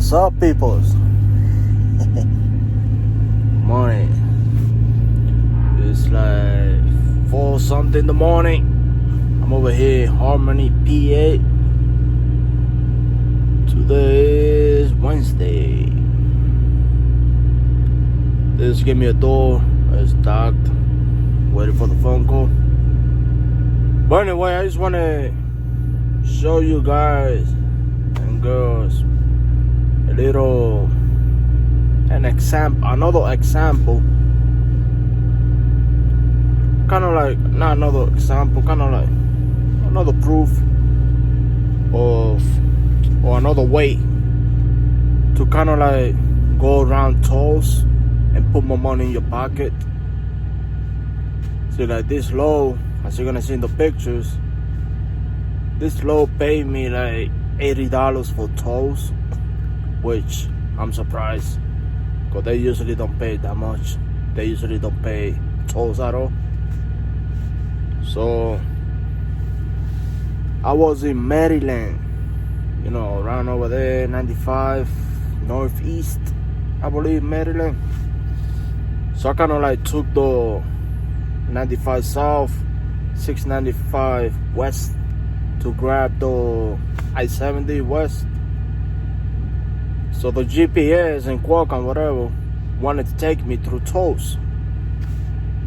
What's up, peoples? Morning. It's like 4 something in the morning. I'm over here in Harmony, PA. Today is Wednesday. They just gave me a door. It's docked. Waiting for the phone call. But anyway, I just want to show you guys and girls another example, kind of like, not another example, kind of like another proof of, or another way to kind of like go around tolls and put more money in your pocket. See, like this low, as you're gonna see in the pictures, this low paid me like $80 for tolls, which I'm surprised, because they usually don't pay that much. They usually don't pay tolls at all. So I was in Maryland, around over there, 95 Northeast, I believe, Maryland. So I kind of like took the 95 South, 695 West to grab the I-70 West. So the GPS and Qualcomm, whatever, wanted to take me through tolls,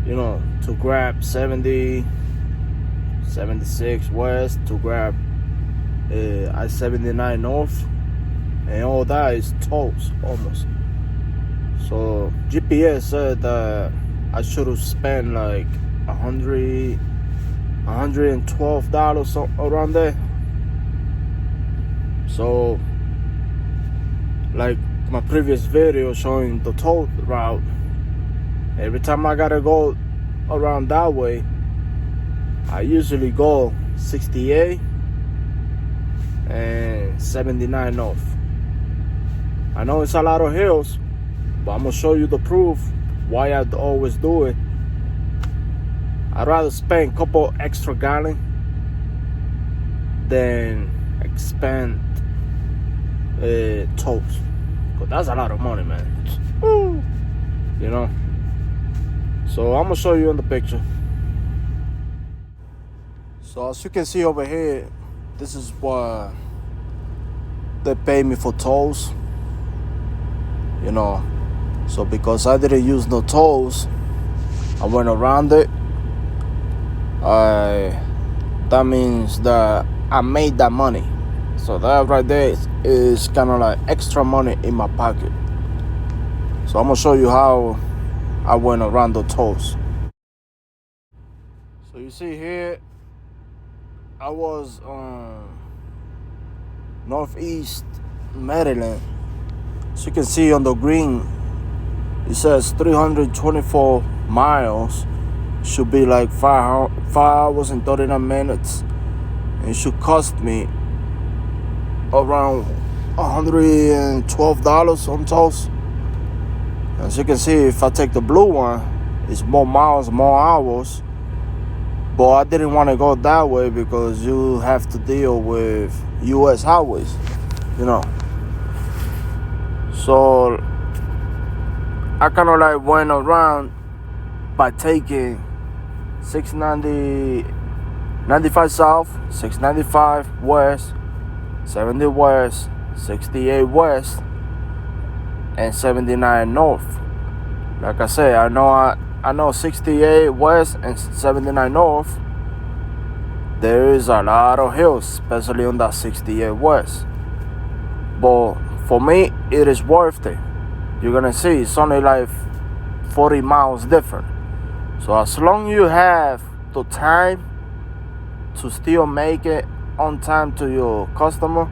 to grab 70, 76 West, to grab I-79 North, and all that is tolls almost. So GPS said that I should have spent like $112 around there. So, like my previous video showing the toll route, every time I gotta go around that way, I usually go 68 and 79 North. I know it's a lot of hills, but I'm gonna show you the proof why I always do it. I'd rather spend a couple extra gallons than expend tolls, because that's a lot of money, man. So I'm gonna show you in the picture. So as you can see over here, this is what they pay me for tolls. So because I didn't use no tolls, I went around it. That means that I made that money. So that right there is kind of like extra money in my pocket. So I'm gonna show you how I went around the tolls. So you see here, I was Northeast Maryland. So you can see on the green, it says 324 miles. Should be like 5 hours and 39 minutes. It should cost me around $112 on tolls. As you can see, if I take the blue one, it's more miles, more hours. But I didn't want to go that way because you have to deal with U.S. highways, So I kind of like went around by taking 95 South, 695 West, 70 West, 68 West, and 79 North. Like I said, I know 68 West and 79 North, there is a lot of hills, especially on that 68 West. But for me, it is worth it. You're gonna see it's only like 40 miles different. So as long as you have the time to still make it on time to your customer,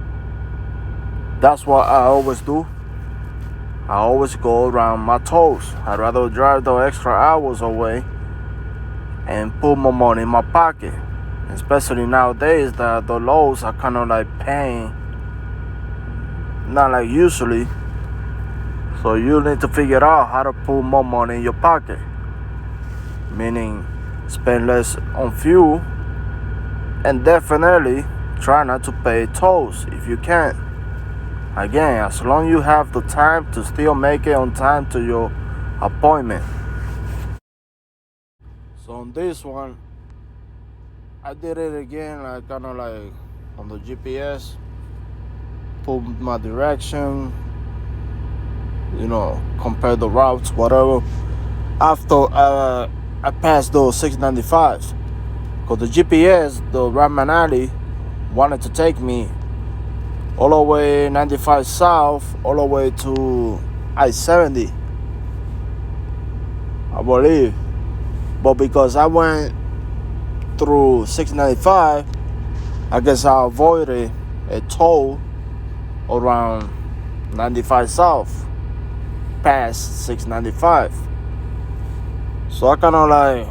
that's what I always do. I always go around my tolls. I'd rather drive the extra hours away and put more money in my pocket. Especially nowadays that the lows are kind of like paying, not like usually. So you need to figure out how to put more money in your pocket. Meaning spend less on fuel, and definitely try not to pay tolls if you can. Again, as long as you have the time to still make it on time to your appointment. So on this one, I did it again, like kind of like on the GPS, put my direction, compare the routes, whatever. After I passed those 695, because the GPS, the Ratman Alley, wanted to take me all the way 95 south, all the way to I-70, I believe. But because I went through 695, I guess I avoided a toll around 95 south, past 695. So I kind of like,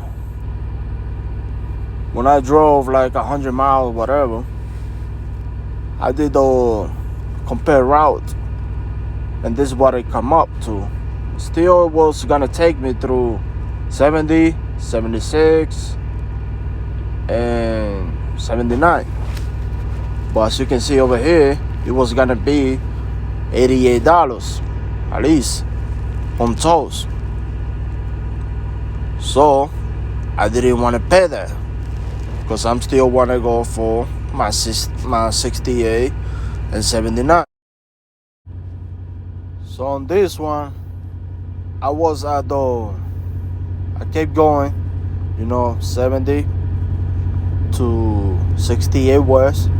when I drove like 100 miles, whatever, I did the compare route, and this is what it come up to. Still was gonna take me through 70, 76, and 79. But as you can see over here, it was gonna be $88 at least on tolls. So I didn't want to pay that, because I'm still want to go for my 68 and 79. So on this one, I kept going, 70 to 68 west.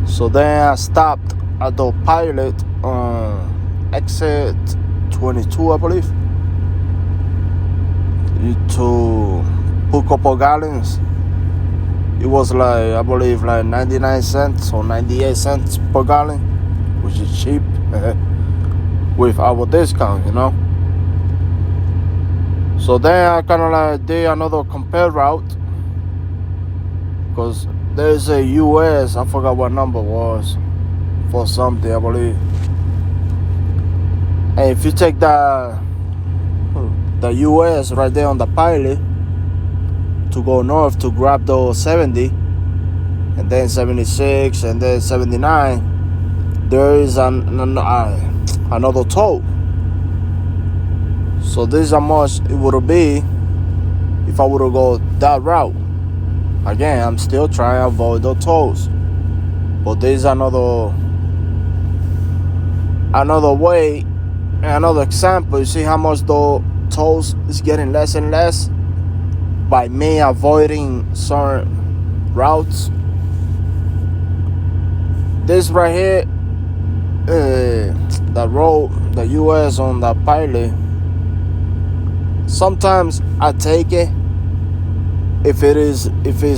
So then I stopped at the Pilot on exit 22, I believe, to put a couple gallons. It was like, I believe, like 99 cents or 98 cents per gallon, which is cheap with our discount, So then I kind of like did another compare route, because there's a US, I forgot what number was, for something, I believe. And if you take the US right there on the Pilot to go north to grab those 70, and then 76, and then 79, there is another toll. So this is how much it would be if I would have go that route. Again, I'm still trying to avoid the tolls, but this is another way, another example. You see how much the tolls is getting less and less by me avoiding certain routes. This right here, the road, the US on the Pilot, sometimes I take it if it's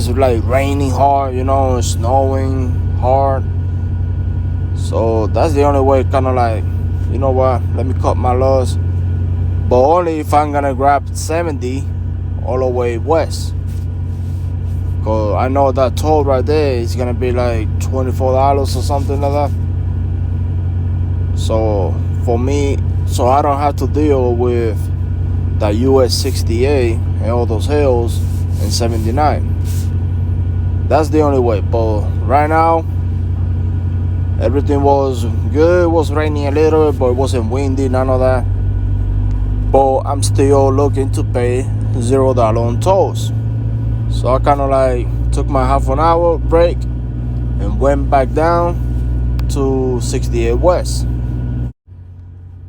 like raining hard, snowing hard. So that's the only way, kind of like, let me cut my loss. But only if I'm gonna grab 70 all the way west, because I know that toll right there is gonna be like $24 or something like that. So for me, so I don't have to deal with the US 68 and all those hills and 79. That's the only way. But right now, everything was good. It was raining a little, but it wasn't windy, none of that. But I'm still looking to pay $0 on tolls. So I kind of like took my half an hour break and went back down to 68 west.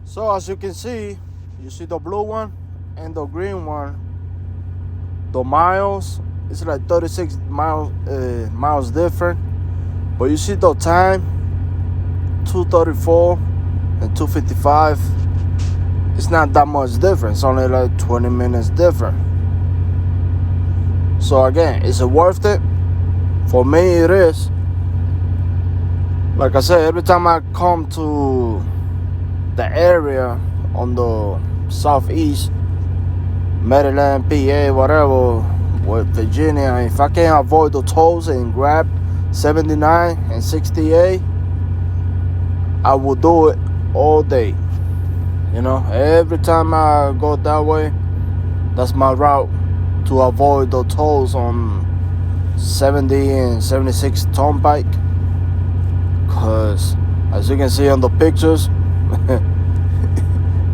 So as you can see, you see the blue one and the green one. The miles, it's like 36 miles different. But you see the time, 2:34 and 2:55. It's not that much difference. It's only like 20 minutes different. So again, is it worth it? For me, it is. Like I said, every time I come to the area on the southeast, Maryland, PA, whatever, with Virginia, if I can't avoid the tolls and grab 79 and 68, I will do it all day. Every time I go that way, that's my route to avoid the tolls on 70 and 76 Turnpike. Because As you can see on the pictures,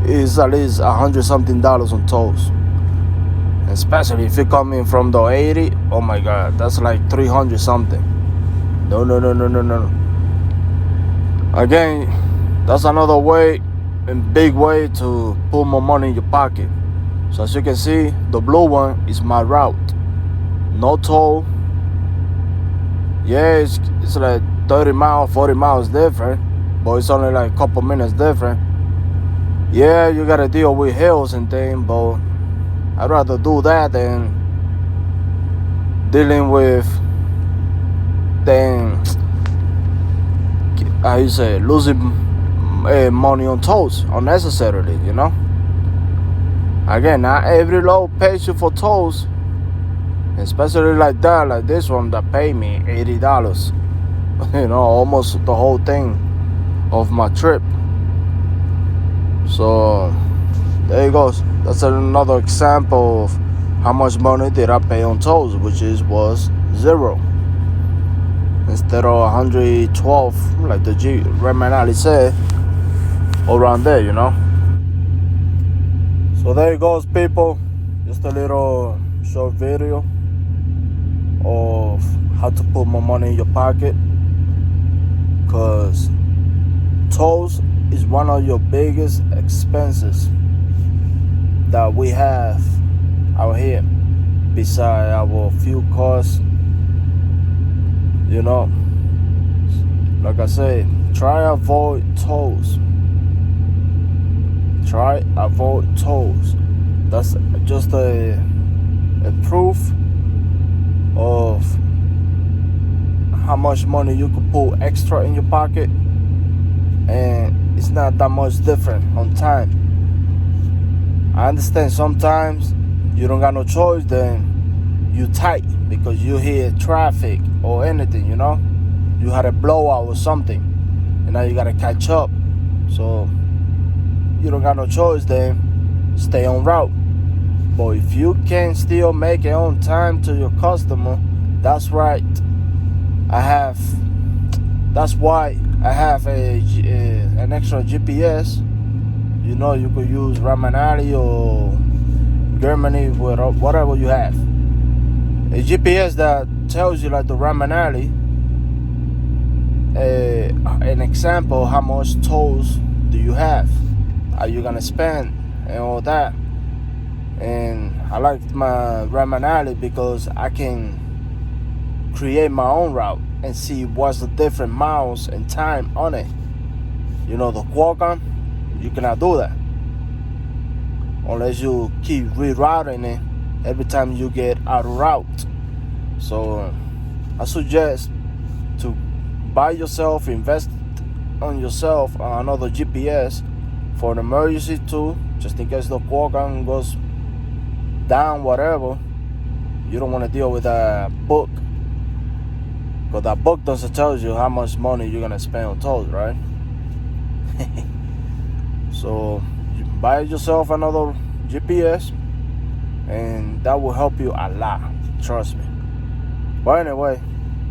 it's at least $100-something on tolls. Especially if you're coming from the 80, oh my God, that's like 300 something. No. Again, that's another way, a big way to put more money in your pocket. So as you can see, the blue one is my route. No toll. Yeah, it's like 30 miles, 40 miles different, but it's only like a couple minutes different. Yeah, you gotta deal with hills and things, but I'd rather do that than dealing with losing money on tolls unnecessarily, you know. Again, not every load pays you for tolls, especially like that, like this one that paid me $80. You know, almost the whole thing of my trip. So there it goes. That's another example of how much money did I pay on tolls, which was $0 instead of 112, like the Remanali said, around there, you know. So there it goes, people. Just a little short video of how to put more money in your pocket, because tolls is one of your biggest expenses that we have out here, beside our fuel costs. You know, like I say, try avoid tolls. That's just a proof of how much money you could put extra in your pocket, and it's not that much different on time. I understand sometimes you don't got no choice, then you tight because you hear traffic or anything, you know. You had a blowout or something, and now you gotta catch up. So you don't got no choice, then stay on route. But if you can still make it on time to your customer, that's right. That's why I have an extra GPS. You know, you could use Ramanali or Germany, whatever you have. A GPS that tells you, like the Ramanali, an example, how much tolls do you have, are you gonna spend, and all that. And I like my Ramanali because I can create my own route and see what's the different miles and time on it. You know, the Qualcomm, you cannot do that unless you keep rerouting it every time you get out of route. So I suggest to buy yourself, invest on yourself another GPS for an emergency too, just in case the Qualcomm goes down, whatever. You don't want to deal with a book, because that book doesn't tell you how much money you're gonna spend on tolls, right? So you buy yourself another GPS, and that will help you a lot, trust me. But anyway,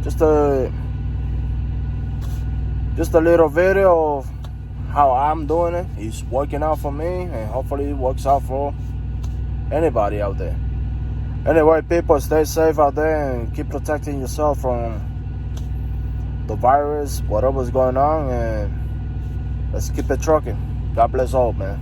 just a little video of how I'm doing it. It's working out for me, and hopefully it works out for anybody out there. Anyway, people, stay safe out there and keep protecting yourself from the virus, whatever's going on, and let's keep it trucking. God bless all, man.